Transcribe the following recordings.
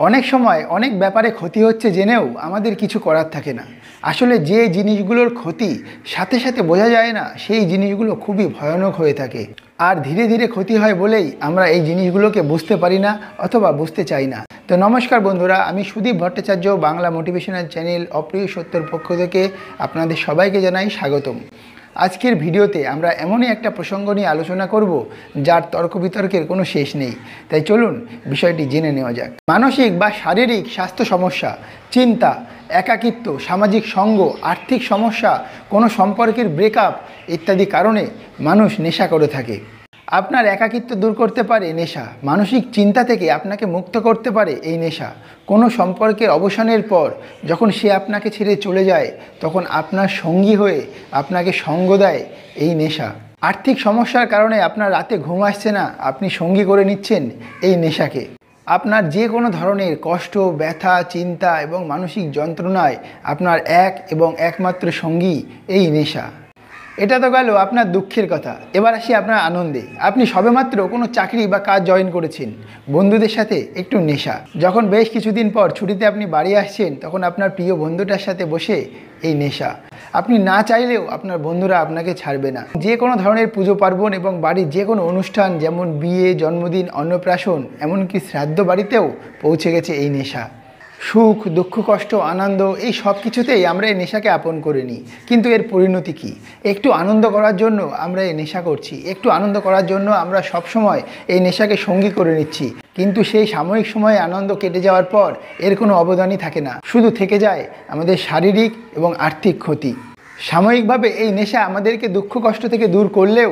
অনেক সময় অনেক ব্যাপারে ক্ষতি হচ্ছে জেনেও আমাদের কিছু করার থাকে না। আসলে যে জিনিসগুলোর ক্ষতি সাথে সাথে বোঝা যায় না, সেই জিনিসগুলো খুবই ভয়ানক হয়ে থাকে। আর ধীরে ধীরে ক্ষতি হয় বলেই আমরা এই জিনিসগুলোকে বুঝতে পারি না অথবা বুঝতে চাই না। তো নমস্কার বন্ধুরা, আমি সুদীপ ভট্টাচার্য, বাংলা মোটিভেশনাল চ্যানেল অপ্রিয় সত্যর পক্ষ থেকে আপনাদের সবাইকে জানাই স্বাগতম। আজকের ভিডিওতে আমরা এমনই একটা প্রসঙ্গ নিয়ে আলোচনা করব যার তর্ক বিতর্কের কোনো শেষ নেই। তাই চলুন বিষয়টি জেনে নেওয়া যাক। মানসিক বা শারীরিক স্বাস্থ্য সমস্যা, চিন্তা, একাকিত্ব, সামাজিক সঙ্গ, আর্থিক সমস্যা, কোনো সম্পর্কের ব্রেকআপ ইত্যাদি কারণে মানুষ নেশা করে থাকে। আপনার একাকিত্ব দূর করতে পারে নেশা, মানসিক চিন্তা থেকে আপনাকে মুক্ত করতে পারে এই নেশা। কোনো সম্পর্কের অবসানের পর যখন সে আপনাকে ছেড়ে চলে যায়, তখন আপনার সঙ্গী হয়ে আপনাকে সঙ্গ দেয় এই নেশা। আর্থিক সমস্যার কারণে আপনার রাতে ঘুম আসছে না, আপনি সঙ্গী করে নিচ্ছেন এই নেশাকে। আপনার যে কোনো ধরনের কষ্ট, ব্যথা, চিন্তা এবং মানসিক যন্ত্রণায় আপনার এক এবং একমাত্র সঙ্গী এই নেশা। এটা তো গেল আপনার দুঃখের কথা। এবার আসি আপনার আনন্দে। আপনি সবেমাত্র কোনো চাকরি বা কাজ জয়েন করেছেন, বন্ধুদের সাথে একটু নেশা। যখন বেশ কিছুদিন পর ছুটিতে আপনি বাড়ি আসছেন, তখন আপনার প্রিয় বন্ধুটার সাথে বসে এই নেশা। আপনি না চাইলেও আপনার বন্ধুরা আপনাকে ছাড়বে না। যে কোনো ধরনের পুজো পার্বণ এবং বাড়ির যে কোনো অনুষ্ঠান, যেমন বিয়ে, জন্মদিন, অন্নপ্রাশন, এমনকি শ্রাদ্ধ বাড়িতেও পৌঁছে গেছে এই নেশা। সুখ, দুঃখ, কষ্ট, আনন্দ, এই সব কিছুতেই আমরা এই নেশাকে আপন করে নিই। কিন্তু এর পরিণতি কী? একটু আনন্দ করার জন্য আমরা এই নেশা করছি, একটু আনন্দ করার জন্য আমরা সবসময় এই নেশাকে সঙ্গী করে নিচ্ছি। কিন্তু সেই সাময়িক সময়ে আনন্দ কেটে যাওয়ার পর এর কোনো অবদানই থাকে না, শুধু থেকে যায় আমাদের শারীরিক এবং আর্থিক ক্ষতি। সাময়িকভাবে এই নেশা আমাদেরকে দুঃখ কষ্ট থেকে দূর করলেও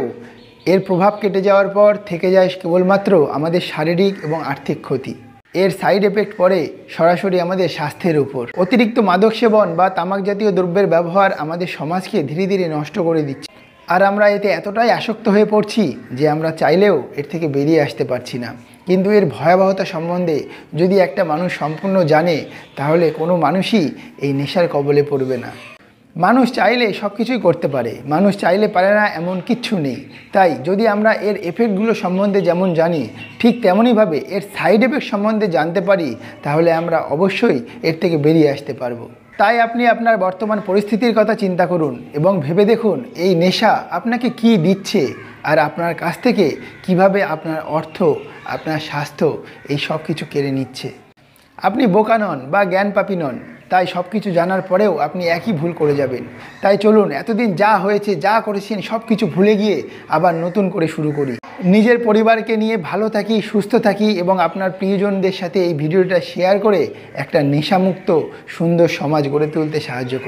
এর প্রভাব কেটে যাওয়ার পর থেকে যায় কেবলমাত্র আমাদের শারীরিক এবং আর্থিক ক্ষতি। এর সাইড এফেক্ট পড়ে সরাসরি আমাদের স্বাস্থ্যের উপর। অতিরিক্ত মাদক সেবন বা তামাক জাতীয় দ্রব্যের ব্যবহার আমাদের সমাজকে ধীরে ধীরে নষ্ট করে দিচ্ছে। আর আমরা এতে এতটাই আসক্ত হয়ে পড়ছি যে আমরা চাইলেও এর থেকে বেরিয়ে আসতে পারছি না। কিন্তু এর ভয়াবহতা সম্বন্ধে যদি একটা মানুষ সম্পূর্ণ জানে, তাহলে কোনো মানুষই এই নেশার কবলে পড়বে না। মানুষ চাইলে সব কিছুই করতে পারে, মানুষ চাইলে পারে না এমন কিচ্ছু নেই। তাই যদি আমরা এর এফেক্টগুলো সম্বন্ধে যেমন জানি, ঠিক তেমনইভাবে এর সাইড এফেক্ট সম্বন্ধে জানতে পারি, তাহলে আমরা অবশ্যই এর থেকে বেরিয়ে আসতে পারবো। তাই আপনি আপনার বর্তমান পরিস্থিতির কথা চিন্তা করুন এবং ভেবে দেখুন এই নেশা আপনাকে কি দিচ্ছে আর আপনার কাছ থেকে কিভাবে আপনার অর্থ, আপনার স্বাস্থ্য, এই সব কিছু কেড়ে নিচ্ছে। আপনি বোকা নন বা জ্ঞানপাপী নন, তাই সব কিছু জানার পরেও আপনি একই ভুল করে যাবেন। তাই চলুন এতদিন যা হয়েছে, যা করেছেন সব কিছু ভুলে গিয়ে আবার নতুন করে শুরু করি। নিজের পরিবারকে নিয়ে ভালো থাকি, সুস্থ থাকি এবং আপনার প্রিয়জনদের সাথে এই ভিডিওটা শেয়ার করে একটা নেশামুক্ত সুন্দর সমাজ গড়ে তুলতে সাহায্য করি।